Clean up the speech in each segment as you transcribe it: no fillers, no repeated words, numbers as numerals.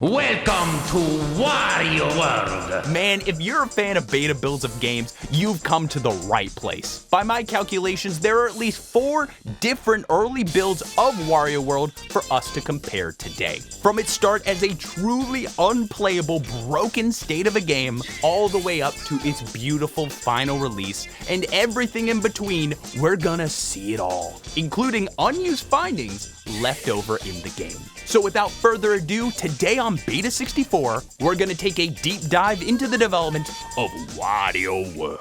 Welcome to Wario World! Man, if you're a fan of beta builds of games, you've come to the right place. By my calculations, there are at least 4 different early builds of Wario World for us to compare today. From its start as a truly unplayable, broken state of a game, all the way up to its beautiful final release, and everything in between, we're gonna see it all, including unused findings left over in the game. So without further ado, today on Beta64, we're gonna take a deep dive into the development of Wario World.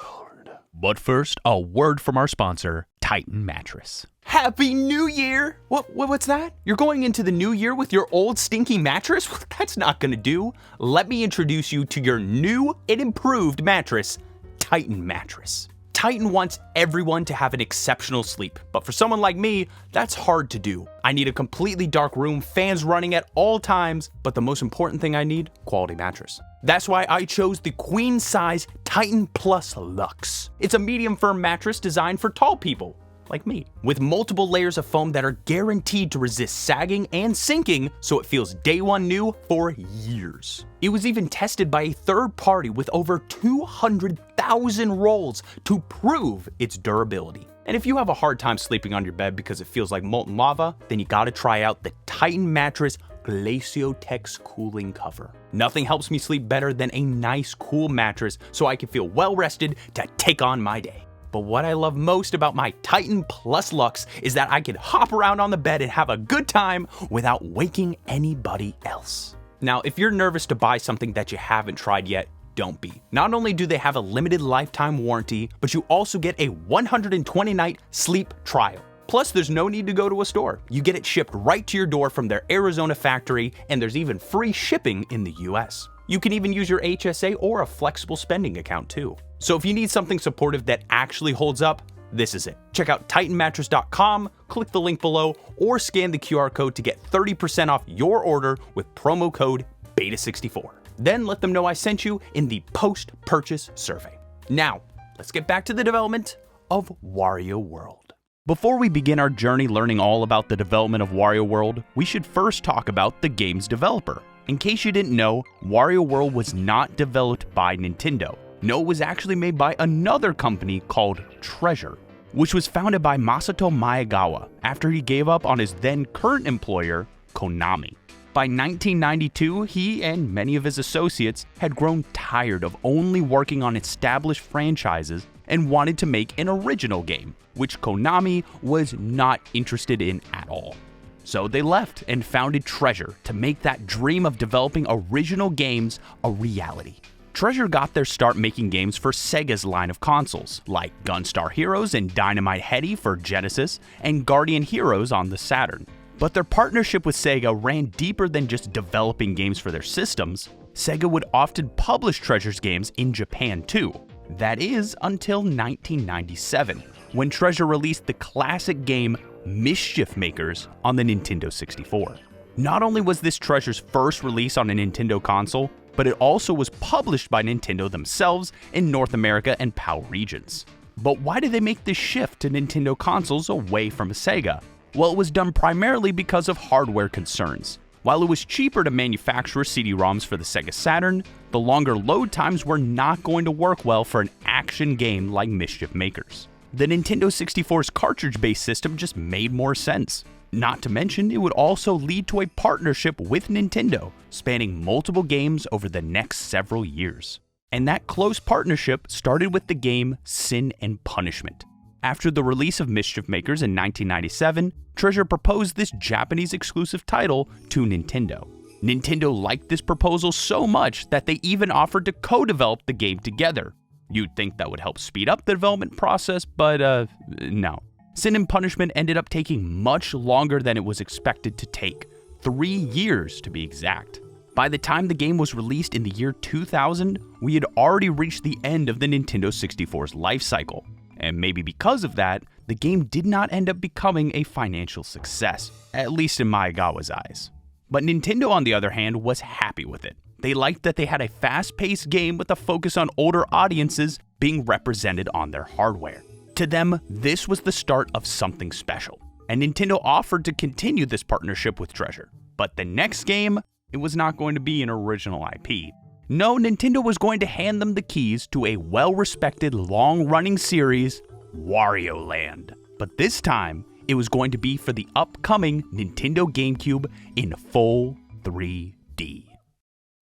But first, a word from our sponsor, Titan Mattress. Happy New Year! What's that? You're going into the new year with your old stinky mattress? That's not gonna do. Let me introduce you to your new and improved mattress, Titan Mattress. Titan wants everyone to have an exceptional sleep, but for someone like me, that's hard to do. I need a completely dark room, fans running at all times, but the most important thing I need, quality mattress. That's why I chose the queen size Titan Plus Luxe. It's a medium firm mattress designed for tall people, like me, with multiple layers of foam that are guaranteed to resist sagging and sinking, so it feels day one new for years. It was even tested by a third party with over 200,000 rolls to prove its durability. And if you have a hard time sleeping on your bed because it feels like molten lava, then you gotta try out the Titan Mattress Glaciotex cooling cover. Nothing helps me sleep better than a nice cool mattress so I can feel well rested to take on my day. But what I love most about my Titan Plus Luxe is that I can hop around on the bed and have a good time without waking anybody else. Now, if you're nervous to buy something that you haven't tried yet, don't be. Not only do they have a limited lifetime warranty, but you also get a 120-night sleep trial. Plus, there's no need to go to a store. You get it shipped right to your door from their Arizona factory, and there's even free shipping in the US. You can even use your HSA or a flexible spending account too. So if you need something supportive that actually holds up, this is it. Check out titanmattress.com, click the link below, or scan the QR code to get 30% off your order with promo code Beta64. Then let them know I sent you in the post-purchase survey. Now, let's get back to the development of Wario World. Before we begin our journey learning all about the development of Wario World, we should first talk about the game's developer. In case you didn't know, Wario World was not developed by Nintendo. No, it was actually made by another company called Treasure, which was founded by Masato Maegawa after he gave up on his then current employer, Konami. By 1992, he and many of his associates had grown tired of only working on established franchises and wanted to make an original game, which Konami was not interested in at all. So they left and founded Treasure to make that dream of developing original games a reality. Treasure got their start making games for Sega's line of consoles, like Gunstar Heroes and Dynamite Headdy for Genesis, and Guardian Heroes on the Saturn. But their partnership with Sega ran deeper than just developing games for their systems. Sega would often publish Treasure's games in Japan too. That is, until 1997, when Treasure released the classic game Mischief Makers on the Nintendo 64. Not only was this Treasure's first release on a Nintendo console, but it also was published by Nintendo themselves in North America and PAL regions. But why did they make this shift to Nintendo consoles away from Sega? Well, it was done primarily because of hardware concerns. While it was cheaper to manufacture CD-ROMs for the Sega Saturn, the longer load times were not going to work well for an action game like Mischief Makers. The Nintendo 64's cartridge-based system just made more sense. Not to mention, it would also lead to a partnership with Nintendo, spanning multiple games over the next several years. And that close partnership started with the game Sin and Punishment. After the release of Mischief Makers in 1997, Treasure proposed this Japanese exclusive title to Nintendo. Nintendo liked this proposal so much that they even offered to co-develop the game together. You'd think that would help speed up the development process, but no. Sin and Punishment ended up taking much longer than it was expected to take, 3 years to be exact. By the time the game was released in the year 2000, we had already reached the end of the Nintendo 64's life cycle. And maybe because of that, the game did not end up becoming a financial success, at least in Maegawa's eyes. But Nintendo, on the other hand, was happy with it. They liked that they had a fast-paced game with a focus on older audiences being represented on their hardware. To them, this was the start of something special, and Nintendo offered to continue this partnership with Treasure. But the next game It was not going to be an original IP. No, Nintendo was going to hand them the keys to a well-respected, long-running series, Wario Land. But this time, it was going to be for the upcoming Nintendo GameCube in full 3D.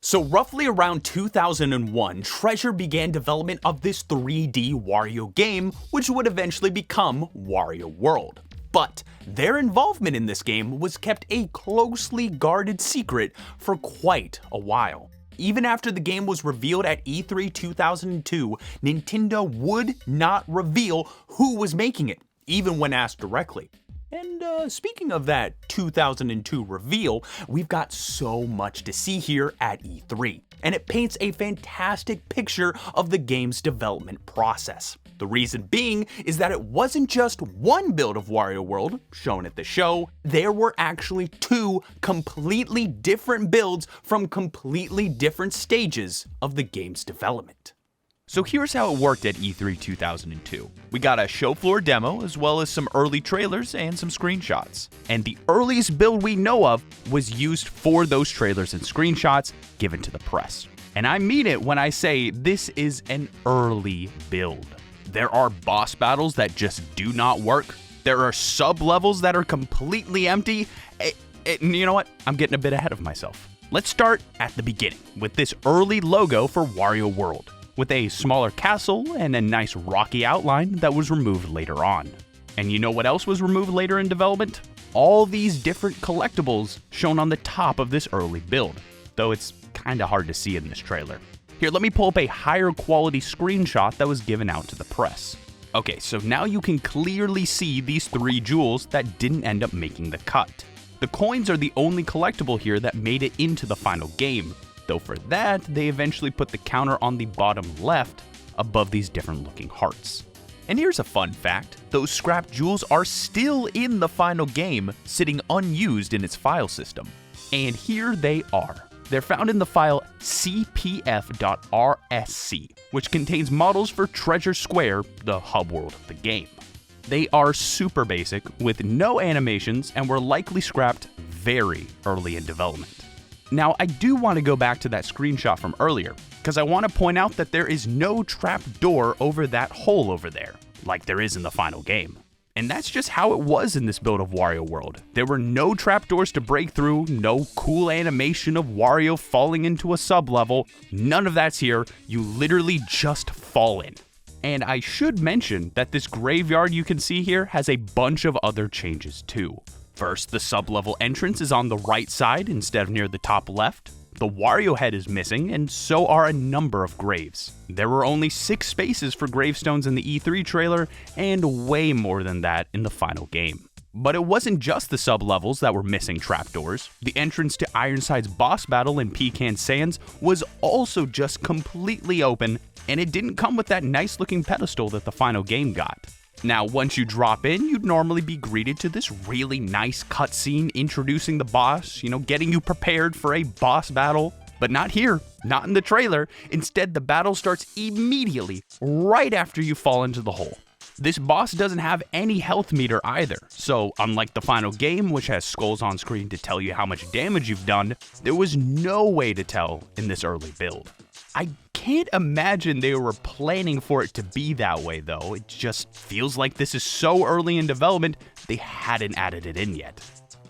So roughly around 2001, Treasure began development of this 3D Wario game, which would eventually become Wario World. But their involvement in this game was kept a closely guarded secret for quite a while. Even after the game was revealed at E3 2002, Nintendo would not reveal who was making it, even when asked directly. And speaking of that 2002 reveal, we've got so much to see here at E3, and it paints a fantastic picture of the game's development process. The reason being is that it wasn't just one build of Wario World shown at the show, there were actually two completely different builds from completely different stages of the game's development. So here's how it worked at E3 2002. We got a show floor demo as well as some early trailers and some screenshots. And the earliest build we know of was used for those trailers and screenshots given to the press. And I mean it when I say this is an early build. There are boss battles that just do not work. There are sub-levels that are completely empty. And you know what? I'm getting a bit ahead of myself. Let's start at the beginning with this early logo for Wario World, with a smaller castle and a nice rocky outline that was removed later on. And you know what else was removed later in development? All these different collectibles shown on the top of this early build, though it's kinda hard to see in this trailer. Here, let me pull up a higher quality screenshot that was given out to the press. Okay, so now you can clearly see these 3 jewels that didn't end up making the cut. The coins are the only collectible here that made it into the final game, though for that, they eventually put the counter on the bottom left above these different looking hearts. And here's a fun fact, those scrap jewels are still in the final game, sitting unused in its file system. And here they are. They're found in the file cpf.rsc, which contains models for Treasure Square, the hub world of the game. They are super basic, with no animations, and were likely scrapped very early in development. Now, I do want to go back to that screenshot from earlier, because I want to point out that there is no trap door over that hole over there, like there is in the final game. And that's just how it was in this build of Wario World. There were no trapdoors to break through, no cool animation of Wario falling into a sub-level. None of that's here. You literally just fall in. And I should mention that this graveyard you can see here has a bunch of other changes too. First, the sub-level entrance is on the right side instead of near the top left. The Wario head is missing, and so are a number of graves. There were only 6 spaces for gravestones in the E3 trailer, and way more than that in the final game. But it wasn't just the sub-levels that were missing trapdoors. The entrance to Ironside's boss battle in Pecan Sands was also just completely open, and it didn't come with that nice-looking pedestal that the final game got. Now, once you drop in, you'd normally be greeted to this really nice cutscene introducing the boss, getting you prepared for a boss battle. But not here, not in the trailer. Instead, the battle starts immediately, right after you fall into the hole. This boss doesn't have any health meter either, so unlike the final game, which has skulls on screen to tell you how much damage you've done, there was no way to tell in this early build. I can't imagine they were planning for it to be that way though. It just feels like this is so early in development, they hadn't added it in yet.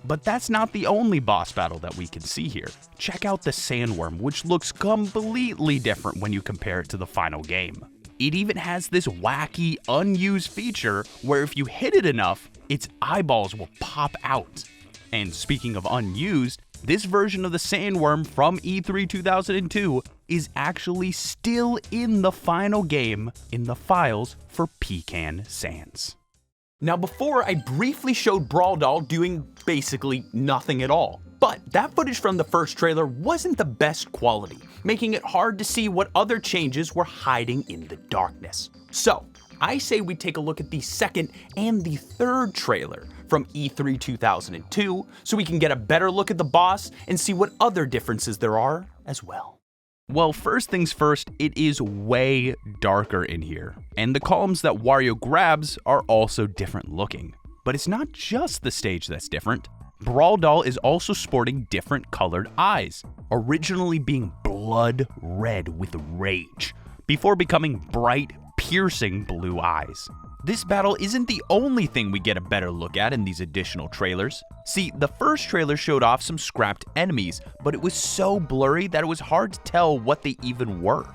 But that's not the only boss battle that we can see here. Check out the sandworm, which looks completely different when you compare it to the final game. It even has this wacky, unused feature where if you hit it enough, its eyeballs will pop out. And speaking of unused, this version of the sandworm from E3 2002 is actually still in the final game in the files for Pecan Sands. Now before, I briefly showed Brawl Doll doing basically nothing at all. But that footage from the first trailer wasn't the best quality, making it hard to see what other changes were hiding in the darkness. So, I say we take a look at the second and the third trailer from E3 2002 so we can get a better look at the boss and see what other differences there are as well. Well, first things first, it is way darker in here, and the columns that Wario grabs are also different looking. But it's not just the stage that's different. Brawl Doll is also sporting different colored eyes, originally being blood red with rage, before becoming bright, piercing blue eyes. This battle isn't the only thing we get a better look at in these additional trailers. See, the first trailer showed off some scrapped enemies, but it was so blurry that it was hard to tell what they even were.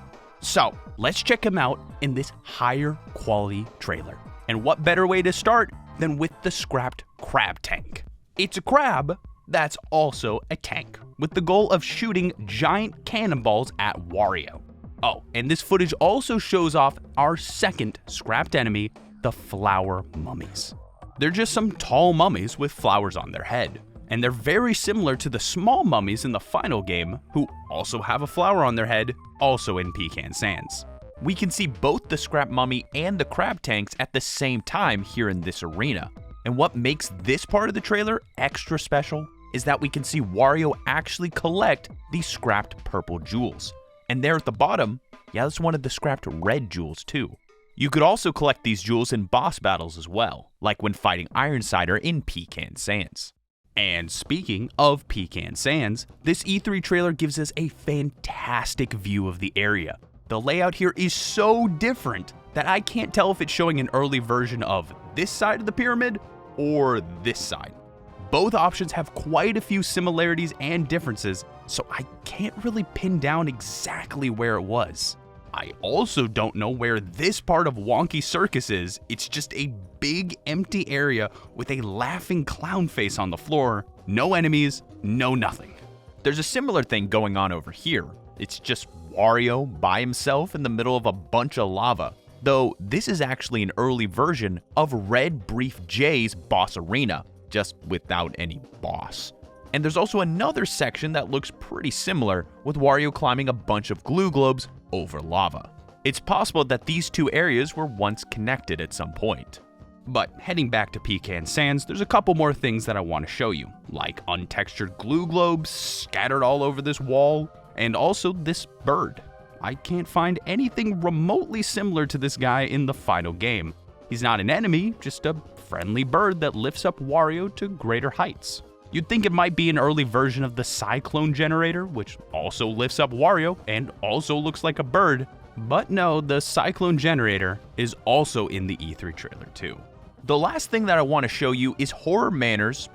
So, let's check them out in this higher quality trailer. And what better way to start than with the scrapped crab tank? It's a crab that's also a tank, with the goal of shooting giant cannonballs at Wario. Oh, and this footage also shows off our second scrapped enemy, the flower mummies. They're just some tall mummies with flowers on their head, and they're very similar to the small mummies in the final game, who also have a flower on their head, also in Pecan Sands. We can see both the scrap mummy and the crab tanks at the same time here in this arena. And what makes this part of the trailer extra special is that we can see Wario actually collect these scrapped purple jewels. And there at the bottom, yeah, that's one of the scrapped red jewels too. You could also collect these jewels in boss battles as well, like when fighting Ironsider in Pecan Sands. And speaking of Pecan Sands, this E3 trailer gives us a fantastic view of the area. The layout here is so different that I can't tell if it's showing an early version of this side of the pyramid or this side. Both options have quite a few similarities and differences, so I can't really pin down exactly where it was. I also don't know where this part of Wonky Circus is. It's just a big empty area with a laughing clown face on the floor, no enemies, no nothing. There's a similar thing going on over here. It's just Wario by himself in the middle of a bunch of lava, though this is actually an early version of Red Brief J's boss arena, just without any boss. And there's also another section that looks pretty similar, with Wario climbing a bunch of glue globes over lava. It's possible that these two areas were once connected at some point. But heading back to Pecan Sands, there's a couple more things that I want to show you, like untextured glue globes scattered all over this wall, and also this bird. I can't find anything remotely similar to this guy in the final game. He's not an enemy, just a friendly bird that lifts up Wario to greater heights. You'd think it might be an early version of the Cyclone Generator, which also lifts up Wario and also looks like a bird. But no, the Cyclone Generator is also in the E3 trailer too. The last thing that I want to show you is Horror Manor's,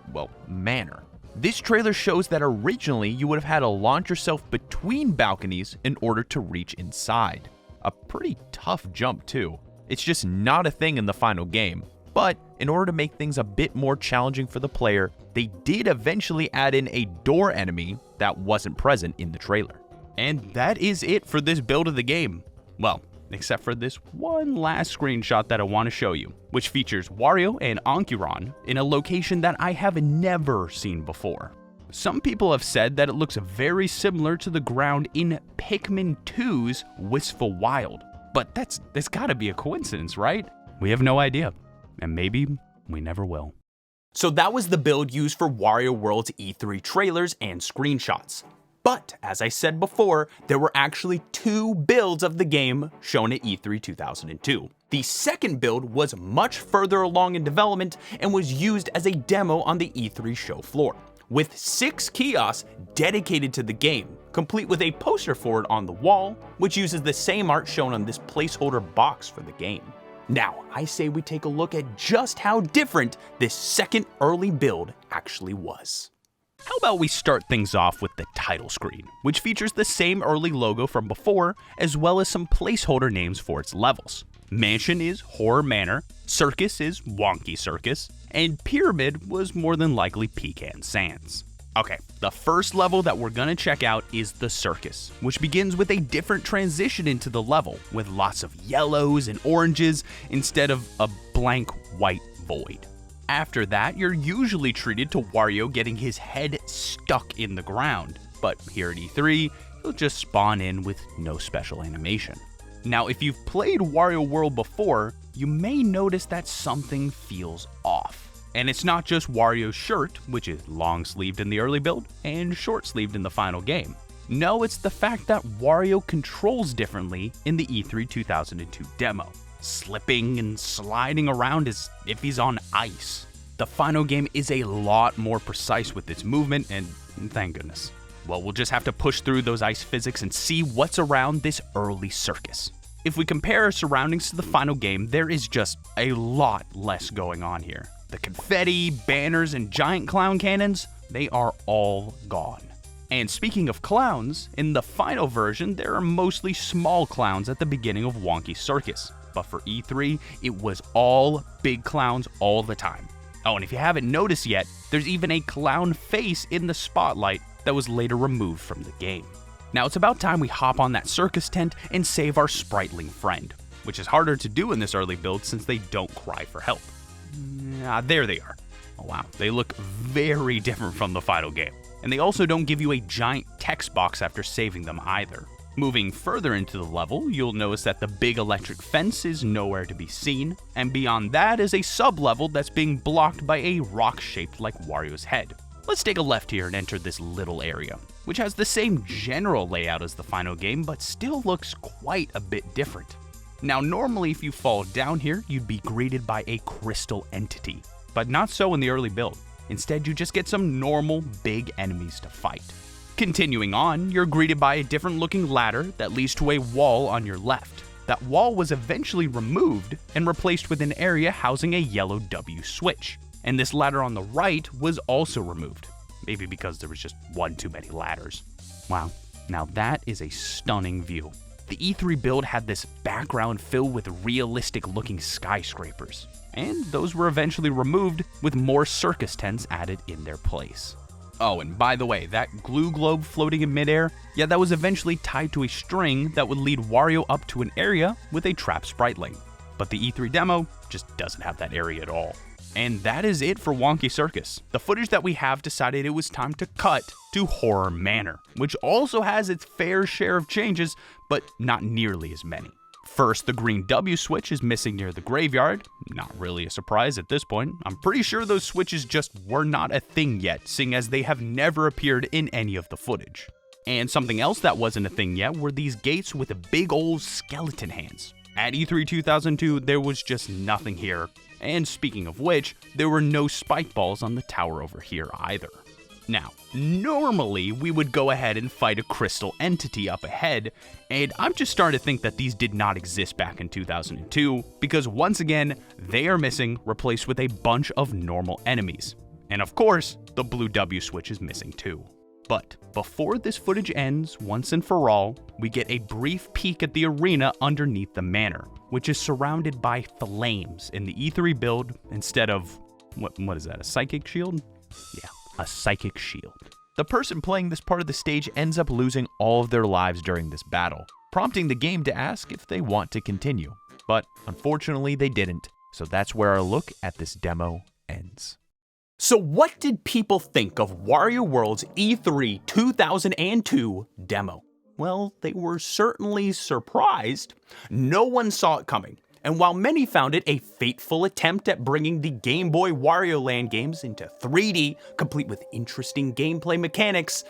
manor. This trailer shows that originally you would have had to launch yourself between balconies in order to reach inside. A pretty tough jump too. It's just not a thing in the final game. But in order to make things a bit more challenging for the player, they did eventually add in a door enemy that wasn't present in the trailer. And that is it for this build of the game. Well, except for this one last screenshot that I want to show you, which features Wario and Ankuron in a location that I have never seen before. Some people have said that it looks very similar to the ground in Pikmin 2's Wistful Wild, but that's gotta be a coincidence, right? We have no idea. And maybe we never will. So that was the build used for Wario World's E3 trailers and screenshots. But as I said before, there were actually two builds of the game shown at E3 2002. The second build was much further along in development and was used as a demo on the E3 show floor, with 6 kiosks dedicated to the game, complete with a poster for it on the wall, which uses the same art shown on this placeholder box for the game. Now, I say we take a look at just how different this second early build actually was. How about we start things off with the title screen, which features the same early logo from before, as well as some placeholder names for its levels. Mansion is Horror Manor, Circus is Wonky Circus, and Pyramid was more than likely Pecan Sands. Okay, the first level that we're gonna check out is the Circus, which begins with a different transition into the level, with lots of yellows and oranges instead of a blank white void. After that, you're usually treated to Wario getting his head stuck in the ground, but here at E3, he'll just spawn in with no special animation. Now, if you've played Wario World before, you may notice that something feels off. And it's not just Wario's shirt, which is long-sleeved in the early build and short-sleeved in the final game. No, it's the fact that Wario controls differently in the E3 2002 demo, slipping and sliding around as if he's on ice. The final game is a lot more precise with its movement, and thank goodness. Well, we'll just have to push through those ice physics and see what's around this early circus. If we compare our surroundings to the final game, there is just a lot less going on here. The confetti, banners, and giant clown cannons, they are all gone. And speaking of clowns, in the final version, there are mostly small clowns at the beginning of Wonky Circus. But for E3, it was all big clowns all the time. Oh, and if you haven't noticed yet, there's even a clown face in the spotlight that was later removed from the game. Now it's about time we hop on that circus tent and save our spriteling friend, which is harder to do in this early build since they don't cry for help. There they are. Oh wow, they look very different from the final game. And they also don't give you a giant text box after saving them either. Moving further into the level, you'll notice that the big electric fence is nowhere to be seen, and beyond that is a sub-level that's being blocked by a rock shaped like Wario's head. Let's take a left here and enter this little area, which has the same general layout as the final game, but still looks quite a bit different. Now normally if you fall down here, you'd be greeted by a crystal entity, but not so in the early build. Instead, you just get some normal big enemies to fight. Continuing on, you're greeted by a different looking ladder that leads to a wall on your left. That wall was eventually removed and replaced with an area housing a yellow W switch. And this ladder on the right was also removed. Maybe because there was just one too many ladders. Wow, now that is a stunning view. The E3 build had this background filled with realistic looking skyscrapers. And those were eventually removed with more circus tents added in their place. Oh, and by the way, that glue globe floating in midair, yeah, that was eventually tied to a string that would lead Wario up to an area with a trap spriteling. But the E3 demo just doesn't have that area at all. And that is it for Wonky Circus. The footage that we have decided it was time to cut to Horror Manor, which also has its fair share of changes, but not nearly as many. First, the green W switch is missing near the graveyard. Not really a surprise at this point. I'm pretty sure those switches just were not a thing yet, seeing as they have never appeared in any of the footage. And something else that wasn't a thing yet were these gates with big old skeleton hands. At E3 2002, there was just nothing here. And speaking of which, there were no spike balls on the tower over here either. Now, normally we would go ahead and fight a crystal entity up ahead, and I'm just starting to think that these did not exist back in 2002, because once again, they are missing, replaced with a bunch of normal enemies. And of course, the blue W switch is missing too. But before this footage ends, once and for all, we get a brief peek at the arena underneath the manor, which is surrounded by flames in the E3 build instead of, what is that, a psychic shield? Yeah, a psychic shield. The person playing this part of the stage ends up losing all of their lives during this battle, prompting the game to ask if they want to continue. But unfortunately they didn't, so that's where our look at this demo ends. So what did people think of Wario World's E3 2002 demo? Well, they were certainly surprised. No one saw it coming. And while many found it a fateful attempt at bringing the Game Boy Wario Land games into 3D, complete with interesting gameplay mechanics,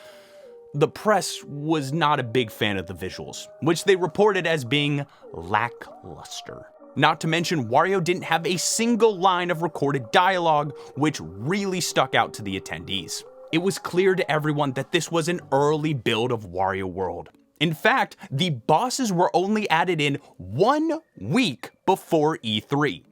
the press was not a big fan of the visuals, which they reported as being lackluster. Not to mention, Wario didn't have a single line of recorded dialogue, which really stuck out to the attendees. It was clear to everyone that this was an early build of Wario World. In fact, the bosses were only added in 1 week before E3.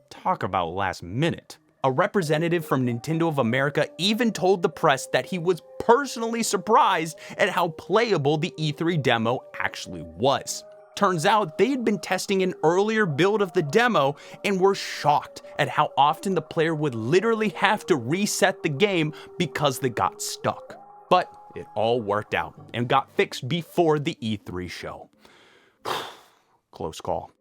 Talk about last minute. A representative from Nintendo of America even told the press that he was personally surprised at how playable the E3 demo actually was. Turns out they had been testing an earlier build of the demo and were shocked at how often the player would literally have to reset the game because they got stuck. But it all worked out and got fixed before the E3 show. Close call.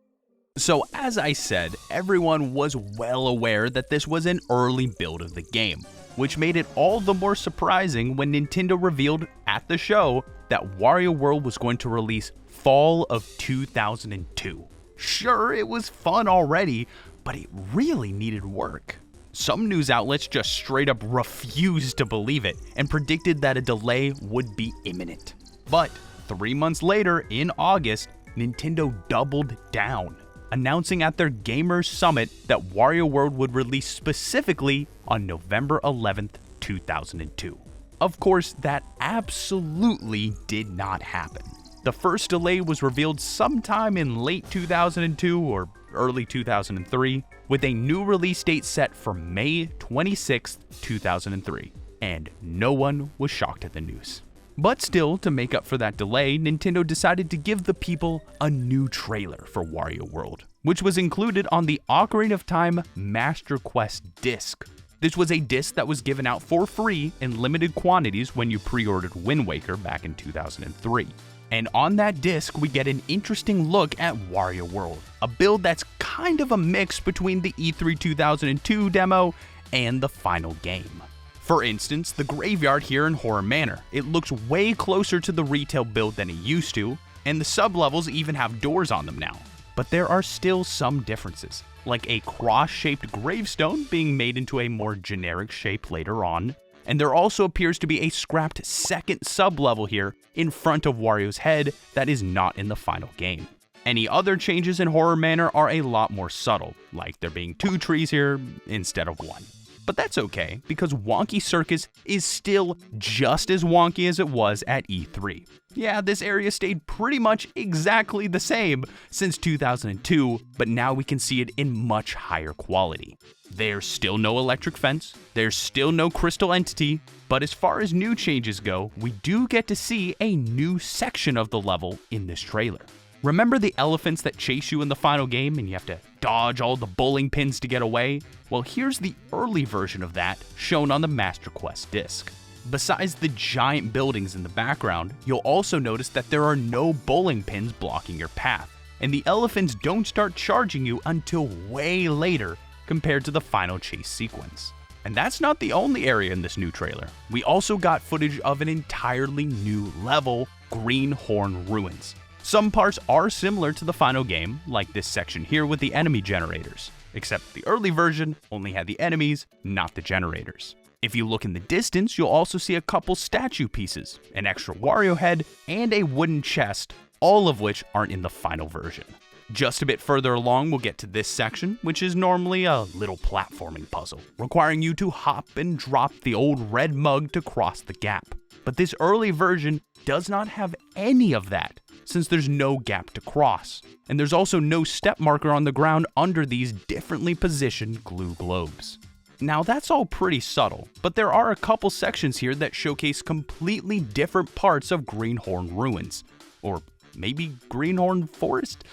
So as I said, everyone was well aware that this was an early build of the game, which made it all the more surprising when Nintendo revealed at the show that Wario World was going to release fall of 2002. Sure, it was fun already, but it really needed work. Some news outlets just straight up refused to believe it and predicted that a delay would be imminent. But 3 months later, in August, Nintendo doubled down. announcing at their Gamers Summit that Wario World would release specifically on November 11th, 2002. Of course, that absolutely did not happen. The first delay was revealed sometime in late 2002 or early 2003, with a new release date set for May 26th, 2003, and no one was shocked at the news. But still, to make up for that delay, Nintendo decided to give the people a new trailer for Wario World, which was included on the Ocarina of Time Master Quest disc. This was a disc that was given out for free in limited quantities when you pre-ordered Wind Waker back in 2003. And on that disc, we get an interesting look at Wario World, a build that's kind of a mix between the E3 2002 demo and the final game. For instance, the graveyard here in Horror Manor, it looks way closer to the retail build than it used to, and the sub-levels even have doors on them now. But there are still some differences, like a cross-shaped gravestone being made into a more generic shape later on, and there also appears to be a scrapped second sub-level here in front of Wario's head that is not in the final game. Any other changes in Horror Manor are a lot more subtle, like there being 2 trees here instead of 1. But that's okay, because Wonky Circus is still just as wonky as it was at E3. Yeah, this area stayed pretty much exactly the same since 2002, but now we can see it in much higher quality. There's still no electric fence, there's still no crystal entity, but as far as new changes go, we do get to see a new section of the level in this trailer. Remember the elephants that chase you in the final game and you have to dodge all the bowling pins to get away? Well, here's the early version of that shown on the Master Quest disc. Besides the giant buildings in the background, you'll also notice that there are no bowling pins blocking your path, and the elephants don't start charging you until way later compared to the final chase sequence. And that's not the only area in this new trailer. We also got footage of an entirely new level, Greenhorn Ruins. Some parts are similar to the final game, like this section here with the enemy generators, except the early version only had the enemies, not the generators. If you look in the distance, you'll also see a couple statue pieces, an extra Wario head, and a wooden chest, all of which aren't in the final version. Just a bit further along, we'll get to this section, which is normally a little platforming puzzle, requiring you to hop and drop the old red mug to cross the gap. But this early version does not have any of that, since there's no gap to cross, and there's also no step marker on the ground under these differently positioned glue globes. Now that's all pretty subtle, but there are a couple sections here that showcase completely different parts of Greenhorn Ruins, or maybe Greenhorn Forest?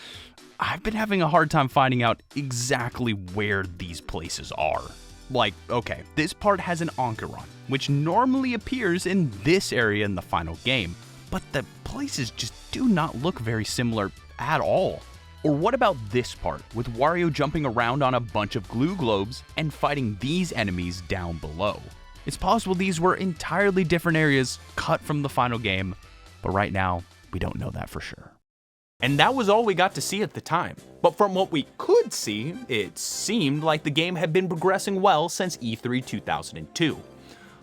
I've been having a hard time finding out exactly where these places are. Like, okay, this part has an Onkaron, which normally appears in this area in the final game, but the places just do not look very similar at all. Or what about this part, with Wario jumping around on a bunch of glue globes and fighting these enemies down below? It's possible these were entirely different areas cut from the final game, but right now, we don't know that for sure. And that was all we got to see at the time. But from what we could see, it seemed like the game had been progressing well since E3 2002.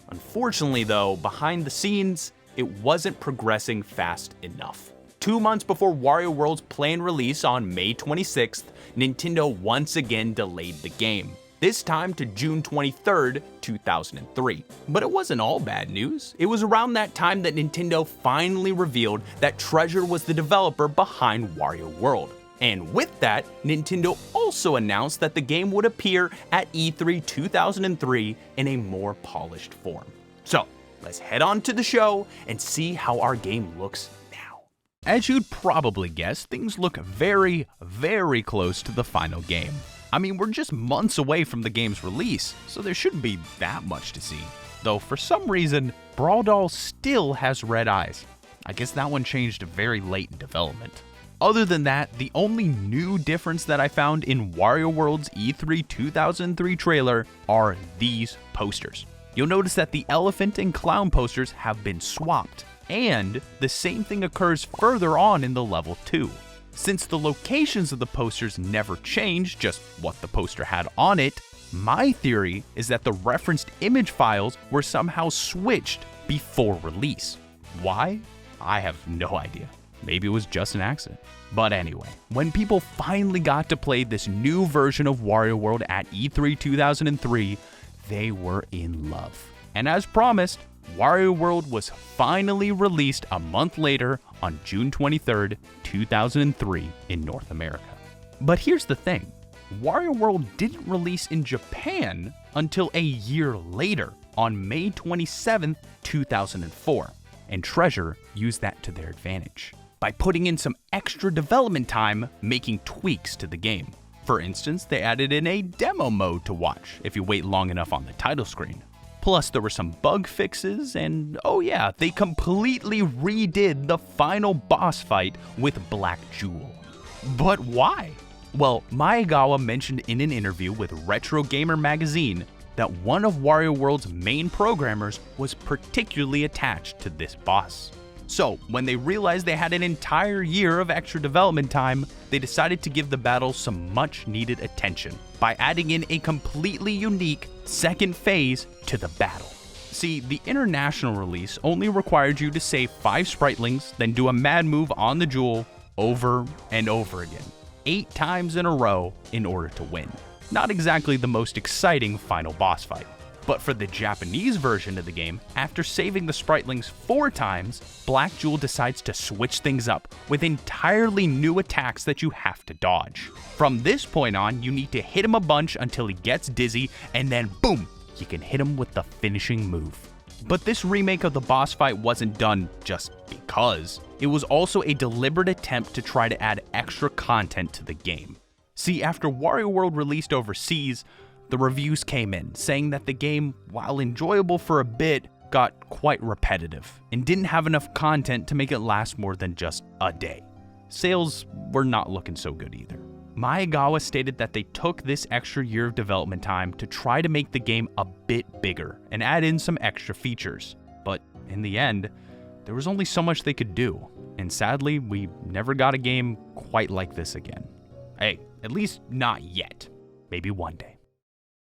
Unfortunately though, behind the scenes, it wasn't progressing fast enough. 2 months before Wario World's planned release on May 26th, Nintendo once again delayed the game, this time to June 23rd, 2003. But it wasn't all bad news. It was around that time that Nintendo finally revealed that Treasure was the developer behind Wario World. And with that, Nintendo also announced that the game would appear at E3 2003 in a more polished form. So, let's head on to the show and see how our game looks now. As you'd probably guess, things look very, very close to the final game. I mean, we're just months away from the game's release, so there shouldn't be that much to see. Though for some reason, Brawl Doll still has red eyes. I guess that one changed very late in development. Other than that, the only new difference that I found in Wario World's E3 2003 trailer are these posters. You'll notice that the elephant and clown posters have been swapped, and the same thing occurs further on in the level too. Since the locations of the posters never changed, just what the poster had on it, my theory is that the referenced image files were somehow switched before release. Why? I have no idea. maybe it was just an accident. But anyway, when people finally got to play this new version of Wario World at E3 2003, they were in love. And as promised, Wario World was finally released a month later on June 23rd, 2003 in North America. But here's the thing, Wario World didn't release in Japan until a year later on May 27th, 2004, and Treasure used that to their advantage by putting in some extra development time making tweaks to the game. For instance, they added in a demo mode to watch if you wait long enough on the title screen. Plus, there were some bug fixes, and oh yeah, they completely redid the final boss fight with Black Jewel. But why? Well, Maegawa mentioned in an interview with Retro Gamer magazine that one of Wario World's main programmers was particularly attached to this boss. So, when they realized they had an entire year of extra development time, they decided to give the battle some much needed attention by adding in a completely unique second phase to the battle. See, the international release only required you to save 5 Spritelings, then do a mad move on the Jewel over and over again, 8 times in a row in order to win. Not exactly the most exciting final boss fight. But for the Japanese version of the game, after saving the Spritelings 4 times, Black Jewel decides to switch things up with entirely new attacks that you have to dodge. From this point on, you need to hit him a bunch until he gets dizzy, and then boom, you can hit him with the finishing move. But this remake of the boss fight wasn't done just because. It was also a deliberate attempt to try to add extra content to the game. See, after Wario World released overseas, the reviews came in saying that the game, while enjoyable for a bit, got quite repetitive and didn't have enough content to make it last more than just a day. Sales were not looking so good either. Maegawa stated that they took this extra year of development time to try to make the game a bit bigger and add in some extra features. But in the end, there was only so much they could do, and sadly, we never got a game quite like this again. Hey, at least not yet. Maybe one day.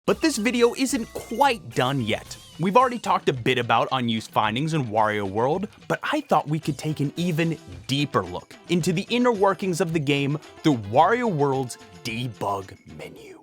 But this video isn't quite done yet. We've already talked a bit about unused findings in Wario World, but I thought we could take an even deeper look into the inner workings of the game through Wario World's debug menu.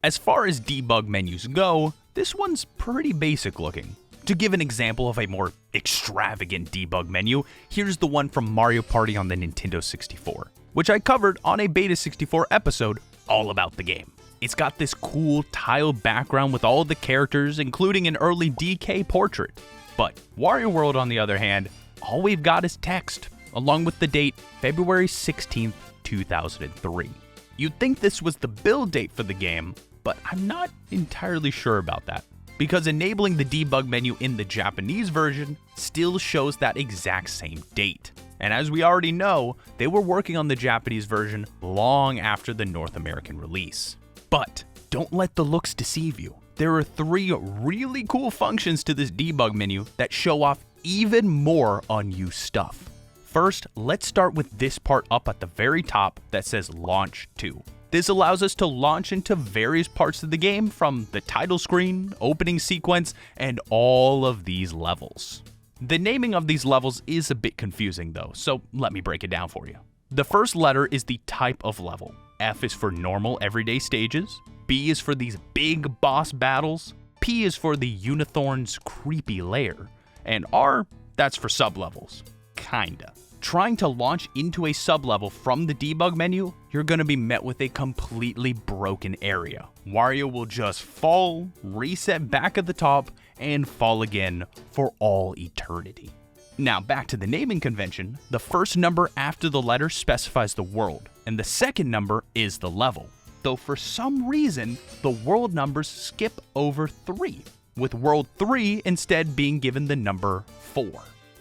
As far as debug menus go, this one's pretty basic looking. To give an example of a more extravagant debug menu, here's the one from Mario Party on the Nintendo 64, which I covered on a Beta64 episode all about the game. It's got this cool tile background with all the characters, including an early DK portrait. But Wario World, on the other hand, all we've got is text, along with the date February 16th, 2003. You'd think this was the build date for the game, but I'm not entirely sure about that, because enabling the debug menu in the Japanese version still shows that exact same date. And as we already know, they were working on the Japanese version long after the North American release. But don't let the looks deceive you. There are 3 really cool functions to this debug menu that show off even more unused stuff. First, let's start with this part up at the very top that says Launch To. This allows us to launch into various parts of the game, from the title screen, opening sequence, and all of these levels. The naming of these levels is a bit confusing though, so let me break it down for you. The first letter is the type of level. F is for normal everyday stages, B is for these big boss battles, P is for the Unithorn's creepy lair, and R, that's for sublevels. Kinda. Trying to launch into a sublevel from the debug menu, you're gonna be met with a completely broken area. Wario will just fall, reset back at the top, and fall again for all eternity. Now back to the naming convention, the first number after the letter specifies the world, and the second number is the level. Though for some reason, the world numbers skip over 3, with world 3 instead being given the number 4.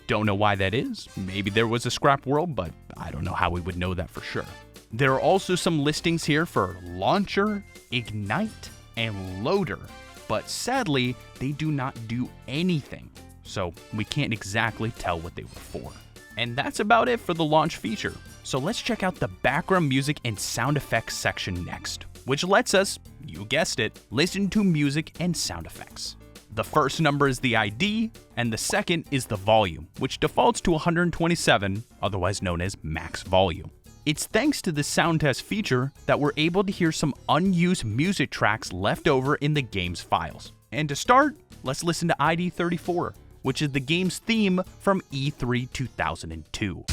Don't know why that is, maybe there was a scrap world, but I don't know how we would know that for sure. There are also some listings here for Launcher, Ignite, and Loader, but sadly, they do not do anything, so we can't exactly tell what they were for. And that's about it for the launch feature. So let's check out the background music and sound effects section next, which lets us, you guessed it, listen to music and sound effects. The first number is the ID, and the second is the volume, which defaults to 127, otherwise known as max volume. It's thanks to the sound test feature that we're able to hear some unused music tracks left over in the game's files. And to start, let's listen to ID 34, which is the game's theme from E3 2002.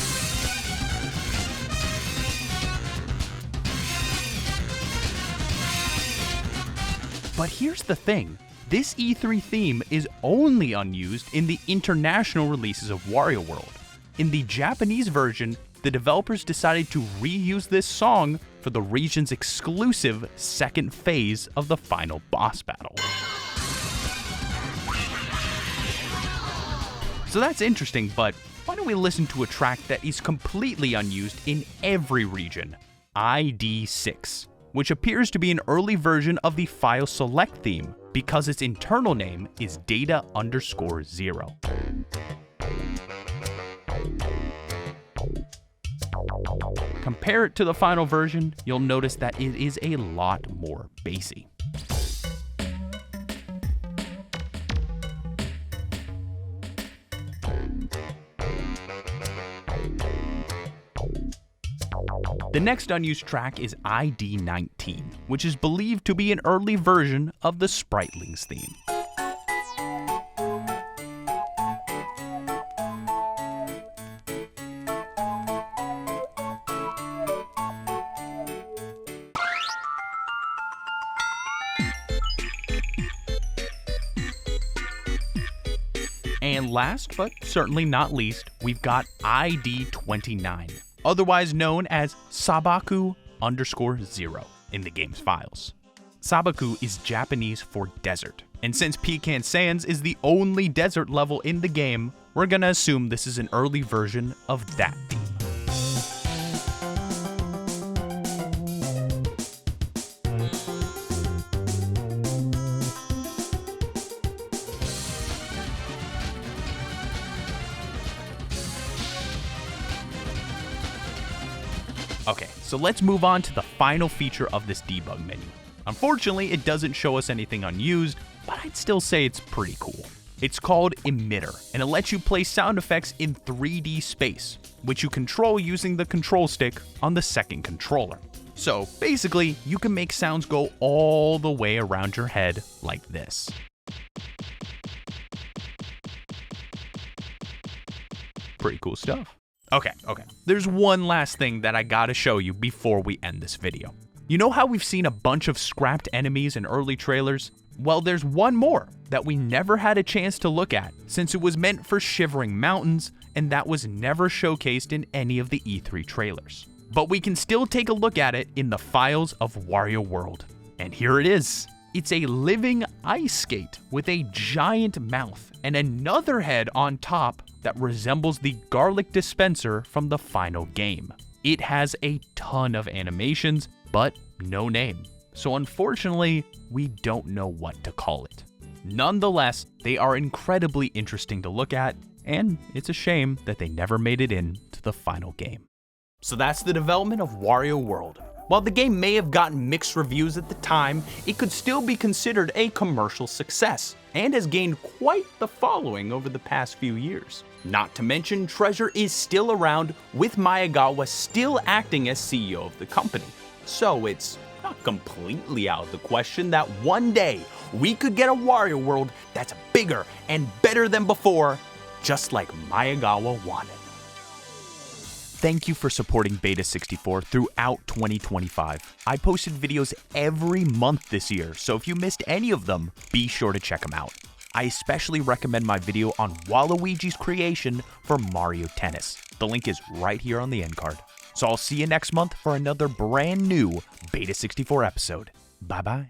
But here's the thing, this E3 theme is only unused in the international releases of Wario World. In the Japanese version, the developers decided to reuse this song for the region's exclusive second phase of the final boss battle. So that's interesting, but why don't we listen to a track that is completely unused in every region, ID 6, which appears to be an early version of the file select theme because its internal name is data_0. Compare it to the final version, you'll notice that it is a lot more bassy. The next unused track is ID 19, which is believed to be an early version of the Spritlings theme. And last, but certainly not least, we've got ID 29, otherwise known as Sabaku_0 in the game's files. Sabaku is Japanese for desert, and since Pecan Sands is the only desert level in the game, we're gonna assume this is an early version of that theme. Okay, so let's move on to the final feature of this debug menu. Unfortunately, it doesn't show us anything unused, but I'd still say it's pretty cool. It's called Emitter, and it lets you play sound effects in 3D space, which you control using the control stick on the second controller. So basically, you can make sounds go all the way around your head like this. Pretty cool stuff. Okay. There's one last thing that I gotta show you before we end this video. You know how we've seen a bunch of scrapped enemies in early trailers? Well, there's one more that we never had a chance to look at since it was meant for Shivering Mountains, and that was never showcased in any of the E3 trailers. But we can still take a look at it in the files of Wario World. And here it is. It's a living ice skate with a giant mouth and another head on top that resembles the garlic dispenser from the final game. It has a ton of animations, but no name. So unfortunately, we don't know what to call it. Nonetheless, they are incredibly interesting to look at, and it's a shame that they never made it into the final game. So that's the development of Wario World. While the game may have gotten mixed reviews at the time, it could still be considered a commercial success, and has gained quite the following over the past few years. Not to mention, Treasure is still around, with Miyagawa still acting as CEO of the company. So it's not completely out of the question that one day we could get a Wario World that's bigger and better than before, just like Miyagawa wanted. Thank you for supporting Beta64 throughout 2025. I posted videos every month this year, so if you missed any of them, be sure to check them out. I especially recommend my video on Waluigi's creation for Mario Tennis. The link is right here on the end card. So I'll see you next month for another brand new Beta64 episode. Bye bye.